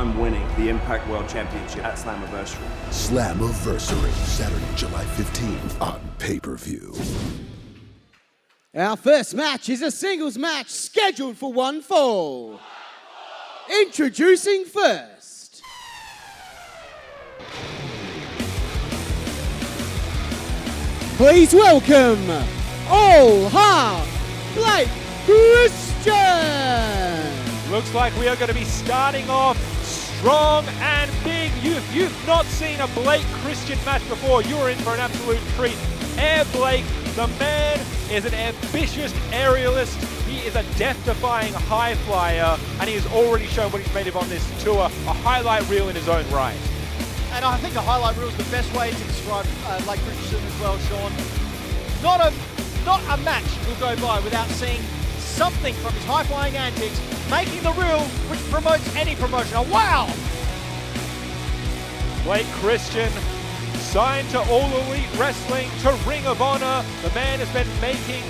time winning the Impact World Championship at Slammiversary. Slammiversary, Saturday, July 15th on pay-per-view. Our first match is a singles match scheduled for one fall. Introducing first. Please welcome All Heart Blake Christian. Looks like we are going to be starting off strong and big. You've not seen a Blake Christian match before. You're in for an absolute treat. Air Blake, the man is an ambitious aerialist. He is a death-defying high flyer, and he has already shown what he's made of on this tour. A highlight reel in his own right. And I think a highlight reel is the best way to describe Blake Christian as well, Sean. Not a match will go by without seeing something from his high-flying antics, making the reel, which promotes any promotion. Oh, wow! Blake Christian, signed to All Elite Wrestling, to Ring of Honor. The man has been making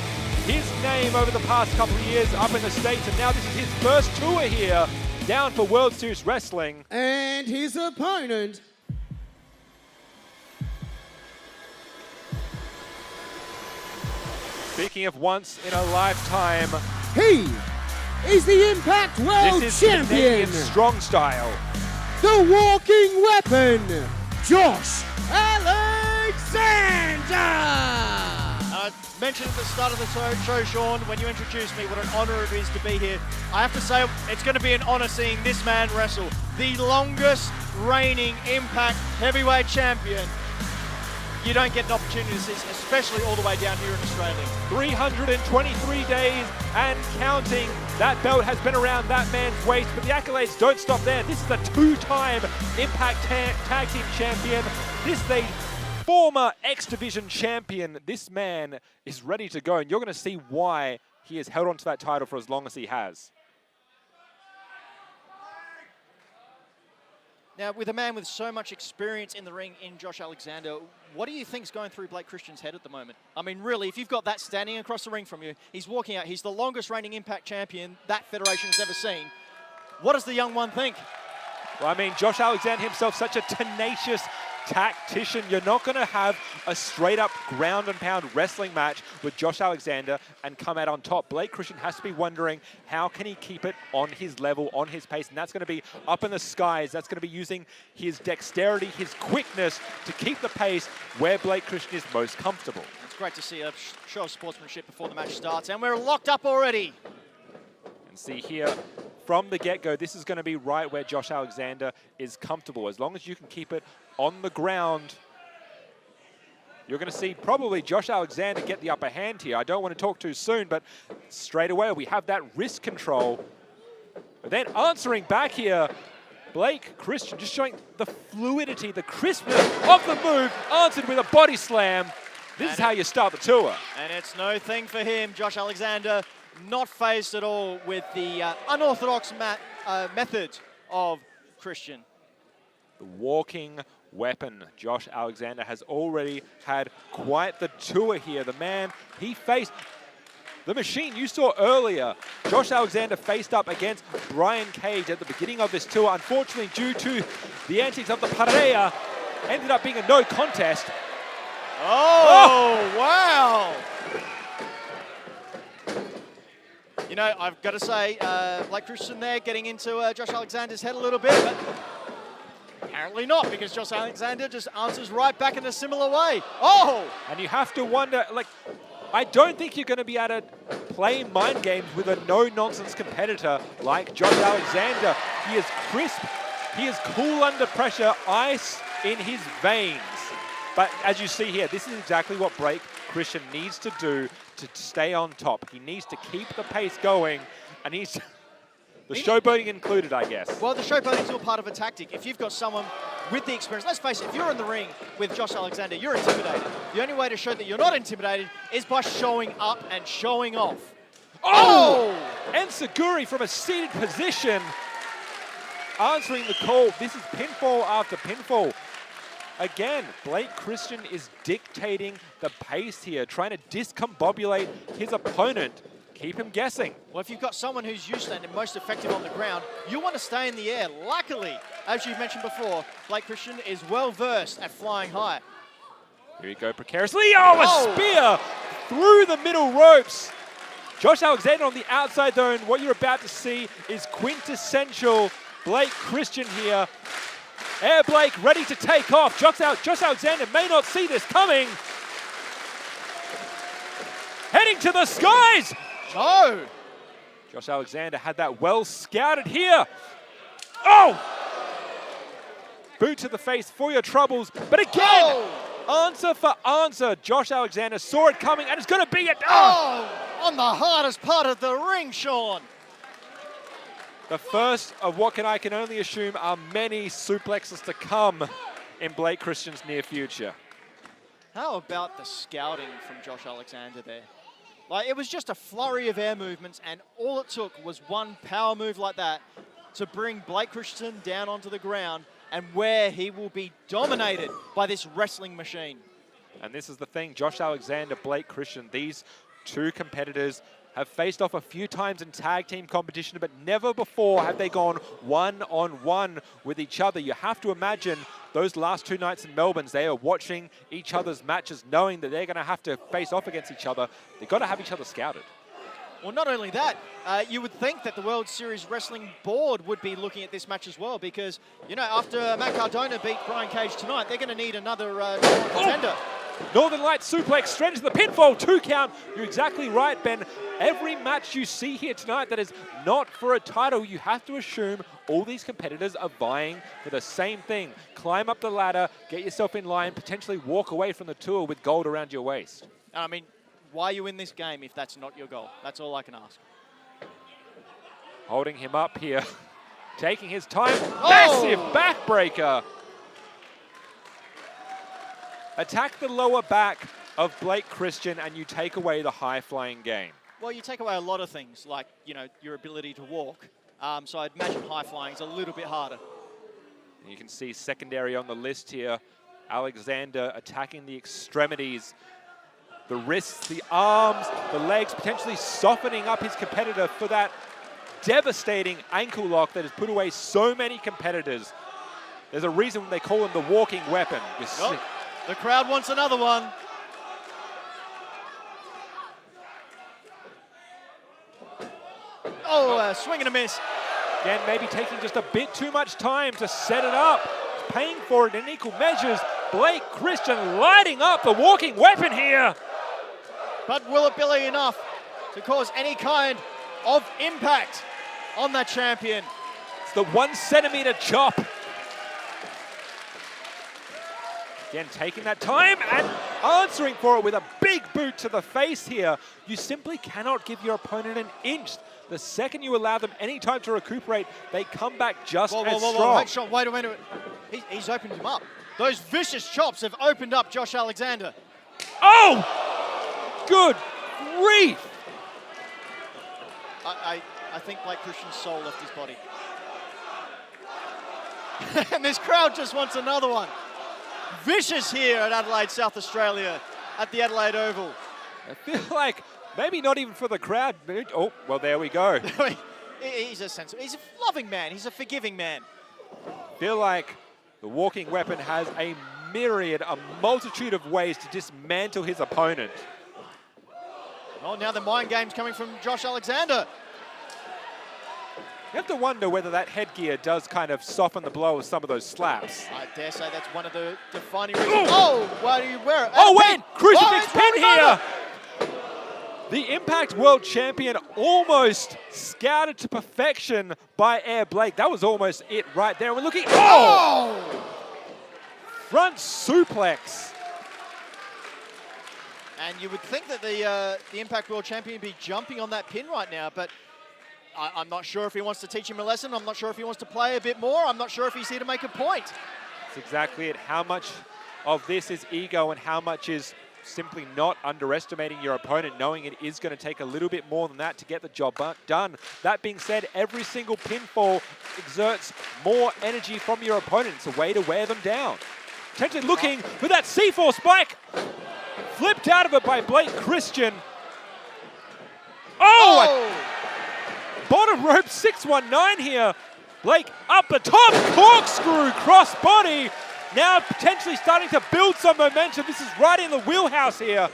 his name over the past couple of years up in the States, and now this is his first tour here, down for World Series Wrestling. And his opponent. Speaking of once in a lifetime, He is the Impact World this is Champion. Canadian strong style. The walking weapon, Josh Alexander. I mentioned at the start of the show, Sean, when you introduced me, what an honor it is to be here. I have to say, it's going to be an honor seeing this man wrestle. The longest reigning Impact Heavyweight Champion. You don't get an opportunity to see this, especially all the way down here in Australia. 323 days and counting. That belt has been around that man's waist, but the accolades don't stop there. This is a two-time Impact Tag Team Champion. This is the former X Division Champion. This man is ready to go, and you're going to see why he has held on to that title for as long as he has. Now, with a man with so much experience in the ring in Josh Alexander, what do you think is going through Blake Christian's head at the moment? I mean, really, if you've got that standing across the ring from you, he's walking out, he's the longest reigning Impact Champion that federation has ever seen. What does the young one think? Well, I mean, Josh Alexander himself, such a tenacious tactician. You're not going to have a straight-up ground-and-pound wrestling match with Josh Alexander and come out on top. Blake Christian has to be wondering, how can he keep it on his level, on his pace? And that's going to be up in the skies. That's going to be using his dexterity, his quickness to keep the pace where Blake Christian is most comfortable. It's great to see a show of sportsmanship before the match starts, and we're locked up already. And see here, from the get-go, this is going to be right where Josh Alexander is comfortable. As long as you can keep it on the ground, you're going to see probably Josh Alexander get the upper hand here. I don't want to talk too soon, but straight away we have that wrist control. But then answering back here, Blake Christian just showing the fluidity, the crispness of the move, answered with a body slam. This is how you start the tour. And it's no thing for him, Josh Alexander, not phased at all with the unorthodox method of Christian. The walking weapon. Josh Alexander has already had quite the tour here. The man, he faced the machine you saw earlier. Josh Alexander faced up against Brian Cage at the beginning of this tour. Unfortunately, due to the antics of the Pareja, ended up being a no contest. Oh, wow! You know, I've got to say, Blake Christian there getting into Josh Alexander's head a little bit, but apparently not, because Josh Alexander just answers right back in a similar way. Oh! And you have to wonder, like, I don't think you're going to be able to play mind games with a no-nonsense competitor like Josh Alexander. He is crisp, he is cool under pressure, ice in his veins. But as you see here, this is exactly what Blake Christian needs to do to stay on top. He needs to keep the pace going, and he's the showboating included, I guess. Well, the showboating is all part of a tactic. If you've got someone with the experience, let's face it, if you're in the ring with Josh Alexander, you're intimidated. The only way to show that you're not intimidated is by showing up and showing off. Oh! And Seguri from a seated position, answering the call. This is pinfall after pinfall. Again, Blake Christian is dictating the pace here, trying to discombobulate his opponent. keep him guessing. Well, if you've got someone who's used to and most effective on the ground, you want to stay in the air. Luckily, as you've mentioned before, Blake Christian is well versed at flying high. Here we go precariously. Oh, a spear through the middle ropes. Josh Alexander on the outside though, and what you're about to see is quintessential Blake Christian here. Air Blake ready to take off. Josh Alexander may not see this coming. Heading to the skies. Oh! Josh Alexander had that well scouted here. Oh! Boot to the face for your troubles. But again, answer for answer. Josh Alexander saw it coming and it's going to be it. Oh! On the hardest part of the ring, Sean. The first of what I can only assume are many suplexes to come in Blake Christian's near future. How about the scouting from Josh Alexander there? Like, it was just a flurry of air movements, and all it took was one power move like that to bring Blake Christian down onto the ground, and where he will be dominated by this wrestling machine. And this is the thing, Josh Alexander, Blake Christian, these two competitors have faced off a few times in tag team competition, but never before have they gone one-on-one with each other. You have to imagine those last 2 nights in Melbourne, they are watching each other's matches, knowing that they're going to have to face off against each other. They've got to have each other scouted. Well, not only that, you would think that the World Series Wrestling Board would be looking at this match as well, because, you know, after Matt Cardona beat Brian Cage tonight, they're going to need another contender. Northern Lights suplex straight into the pinfall, 2 count. You're exactly right, Ben. Every match you see here tonight that is not for a title, you have to assume all these competitors are vying for the same thing. Climb up the ladder, get yourself in line, potentially walk away from the tour with gold around your waist. I mean, why are you in this game if that's not your goal? That's all I can ask. Holding him up here, taking his time. Massive backbreaker. Attack the lower back of Blake Christian and you take away the high-flying game. Well, you take away a lot of things, like, you know, your ability to walk. So I'd imagine high-flying is a little bit harder. And you can see secondary on the list here. Alexander attacking the extremities, the wrists, the arms, the legs, potentially softening up his competitor for that devastating ankle lock that has put away so many competitors. There's a reason they call him the walking weapon. The crowd wants another one. Oh, swing and a miss. Again, maybe taking just a bit too much time to set it up. Paying for it in equal measures. Blake Christian lighting up the walking weapon here. But will it be enough to cause any kind of impact on that champion? It's the 1 centimeter chop. Again, taking that time and answering for it with a big boot to the face here. You simply cannot give your opponent an inch. The second you allow them any time to recuperate, they come back just as strong. Wait, Sean, wait a minute. He's opened him up. Those vicious chops have opened up Josh Alexander. Oh! Good grief! I think Blake Christian's soul left his body. And this crowd just wants another one. Vicious here at Adelaide, South Australia, at the Adelaide Oval. I feel like maybe not even for the crowd. Oh, well, there we go. He's a loving man. He's a forgiving man. Feel like the walking weapon has a multitude of ways to dismantle his opponent. Oh, now the mind game's coming from Josh Alexander. You have to wonder whether that headgear does kind of soften the blow of some of those slaps. I dare say that's one of the defining reasons. Oh, why do you wear it? Oh, wait! Crucifix pin here! The Impact World Champion almost scouted to perfection by Air Blake. That was almost it right there. We're looking... Oh! Front suplex. And you would think that the Impact World Champion would be jumping on that pin right now, but I'm not sure if he wants to teach him a lesson. I'm not sure if he wants to play a bit more. I'm not sure if he's here to make a point. That's exactly it. How much of this is ego and how much is simply not underestimating your opponent, knowing it is going to take a little bit more than that to get the job done. That being said, every single pinfall exerts more energy from your opponent. It's a way to wear them down. Potentially looking for that C4 spike. Flipped out of it by Blake Christian. Oh! Bottom rope 619 here. Blake up the top, corkscrew, crossbody. Now potentially starting to build some momentum. This is right in the wheelhouse here.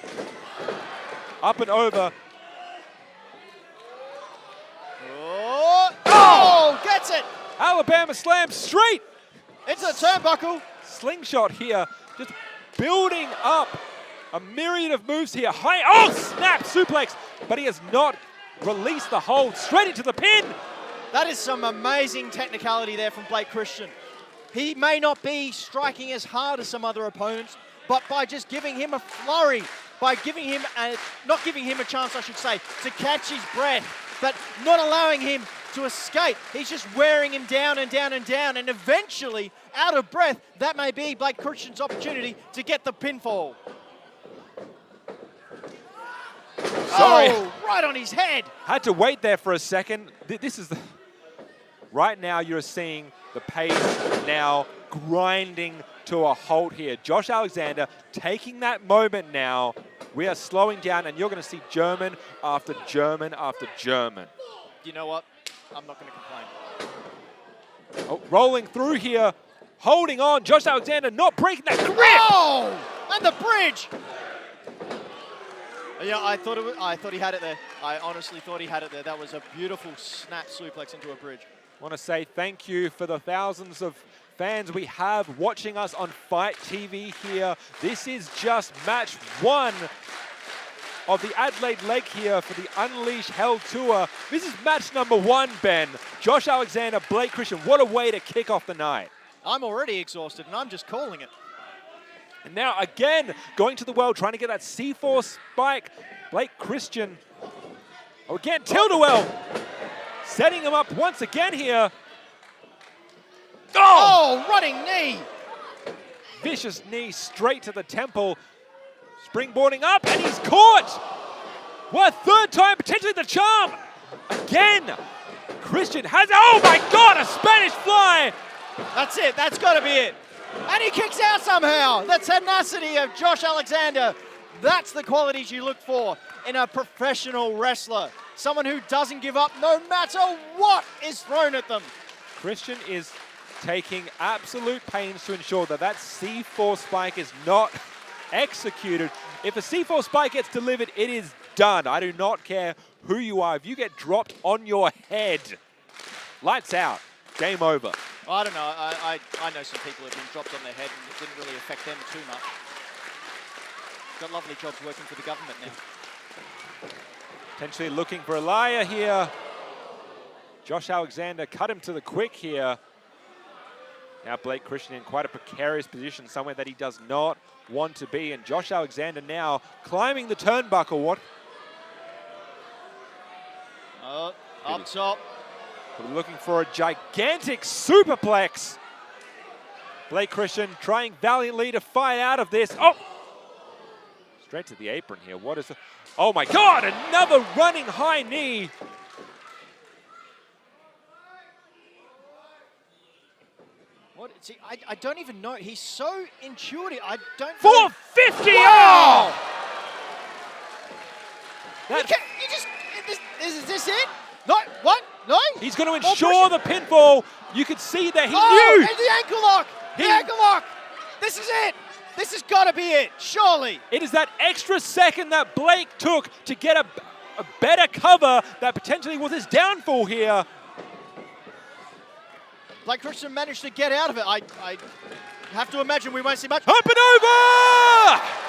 Up and over. Oh, gets it. Alabama slam straight. It's a turnbuckle. Slingshot here, just building up a myriad of moves here. High, oh, snap, suplex, but he has not released the hold. Straight into the pin. That is some amazing technicality there from Blake Christian. He may not be striking as hard as some other opponents, but by just giving him a flurry, by giving him not giving him a chance, I should say, to catch his breath, but not allowing him to escape. He's just wearing him down and down and down, and eventually, out of breath, that may be Blake Christian's opportunity to get the pinfall. Sorry. Oh, right on his head. Had to wait there for a second. This is the... Right now, you're seeing the pace now grinding to a halt here. Josh Alexander taking that moment now. We are slowing down, and you're going to see German after German after German. You know what? I'm not going to complain. Oh, rolling through here, holding on. Josh Alexander not breaking that grip. Oh, and the bridge. Yeah, I thought he had it there. I honestly thought he had it there. That was a beautiful snap suplex into a bridge. I want to say thank you for the thousands of fans we have watching us on Fight TV here. This is just match 1 of the Adelaide leg here for the Unleash Hell Tour. This is match number 1, Ben. Josh Alexander, Blake Christian. What a way to kick off the night. I'm already exhausted, and I'm just calling it. And now again, going to the well, trying to get that C4 spike. Blake Christian. Oh, again, Tilt-a-well. Setting him up once again here. Oh, running knee. Vicious knee straight to the temple. Springboarding up, and he's caught. What, third time, potentially the charm. Again, Christian has, oh my God, a Spanish fly. That's it, that's gotta be it. And he kicks out somehow. The tenacity of Josh Alexander. That's the qualities you look for in a professional wrestler. Someone who doesn't give up no matter what is thrown at them. Christian is taking absolute pains to ensure that that C4 spike is not executed. If a C4 spike gets delivered, it is done. I do not care who you are. If you get dropped on your head, lights out, game over. I don't know. I know some people have been dropped on their head and it didn't really affect them too much. Got lovely jobs working for the government now. Potentially looking for a liar here. Josh Alexander cut him to the quick here. Now Blake Christian in quite a precarious position, somewhere that he does not want to be. And Josh Alexander now climbing the turnbuckle. What? Up top. We're looking for a gigantic superplex. Blake Christian trying valiantly to fight out of this. Oh! Straight to the apron here. What is it? Oh my God, another running high knee. What? See, I don't even know. He's so intuitive. I don't. 450. Wow! Oh! Is this it? No. What? No. He's going to ensure the pinfall. You could see that he knew. And the ankle lock. The ankle lock. This is it. This has got to be it, surely. It is that extra second that Blake took to get a better cover that potentially was his downfall here. Blake Christian managed to get out of it. I have to imagine we won't see much. Up and over!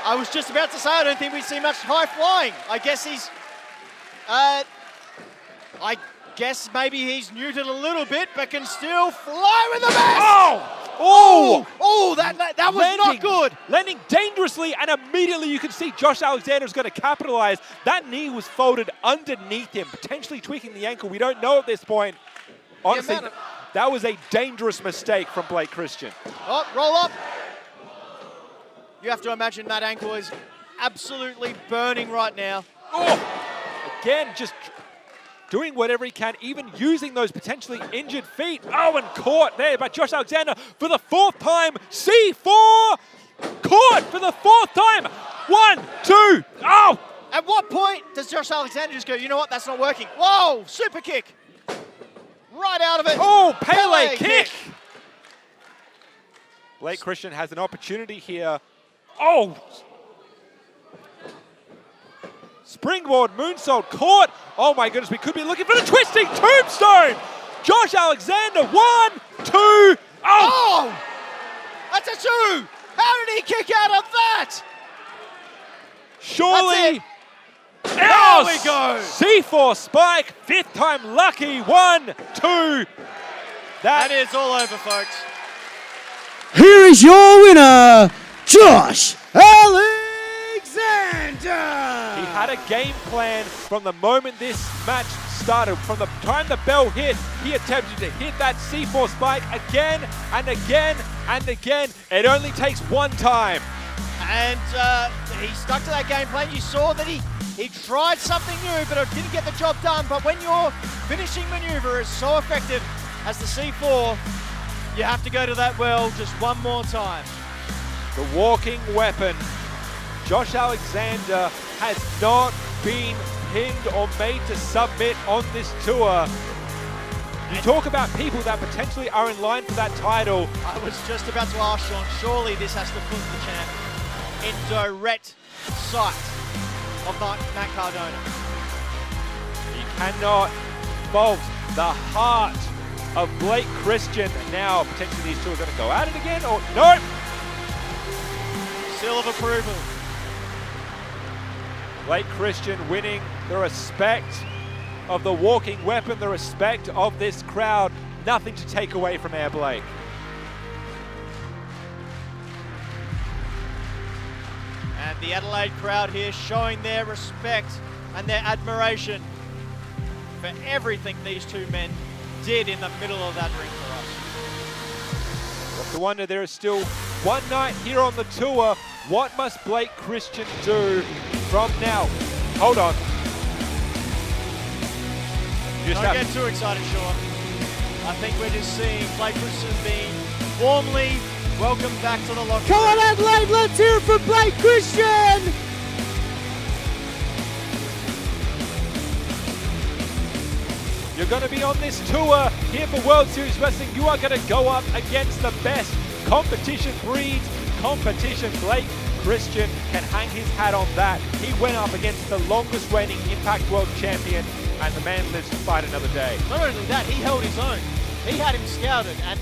I was just about to say I don't think we see much high flying. I guess he's... I guess maybe he's neutered a little bit, but can still fly with the best! Oh! Oh! Oh, that was not good. Landing dangerously, and immediately you can see Josh Alexander's going to capitalize. That knee was folded underneath him, potentially tweaking the ankle. We don't know at this point. Honestly, that was a dangerous mistake from Blake Christian. Oh, roll up. You have to imagine that ankle is absolutely burning right now. Oh! Again, just doing whatever he can, even using those potentially injured feet. Oh, and caught there by Josh Alexander for the 4th time. C4 caught for the 4th time. 1, 2. Oh, At what point does Josh Alexander just go, you know what, that's not working? Whoa, super kick. Right out of it. Oh, Pele kick. Blake Christian has an opportunity here. Oh! Springboard moonsault caught. Oh my goodness, we could be looking for the twisting tombstone. Josh Alexander, 1, 2. Oh! That's a 2. How did he kick out of that? Surely. That's it. There we go. C4 spike, 5th time lucky. 1, 2. That is all over, folks. Here is your winner, Josh Alexander. He had a game plan from the moment this match started. From the time the bell hit, he attempted to hit that C4 spike again and again and again. It only takes one time. And he stuck to that game plan. You saw that he tried something new, but it didn't get the job done. But when your finishing maneuver is so effective as the C4, you have to go to that well just one more time. The walking weapon. Josh Alexander has not been pinned or made to submit on this tour. You talk about people that potentially are in line for that title. I was just about to ask Sean, surely this has to put the champ in direct sight of Matt Cardona. You cannot fault the heart of Blake Christian. Now, potentially these two are going to go at it again, or no? Seal of approval. Blake Christian winning the respect of the walking weapon, the respect of this crowd. Nothing to take away from Air Blake. And the Adelaide crowd here showing their respect and their admiration for everything these two men did in the middle of that ring for us. What's the wonder there is still one night here on the tour. What must Blake Christian do from now? Hold on. Don't get too excited, Sean. I think we're just seeing Blake Christian being warmly welcomed back to the locker room. Come on, Adelaide, let's hear it for Blake Christian. You're going to be on this tour here for World Series Wrestling. You are going to go up against the best. Competition breeds competition. Blake Christian can hang his hat on that. He went up against the longest reigning Impact World Champion, and the man lives to fight another day. Not only that, he held his own. He had him scouted, and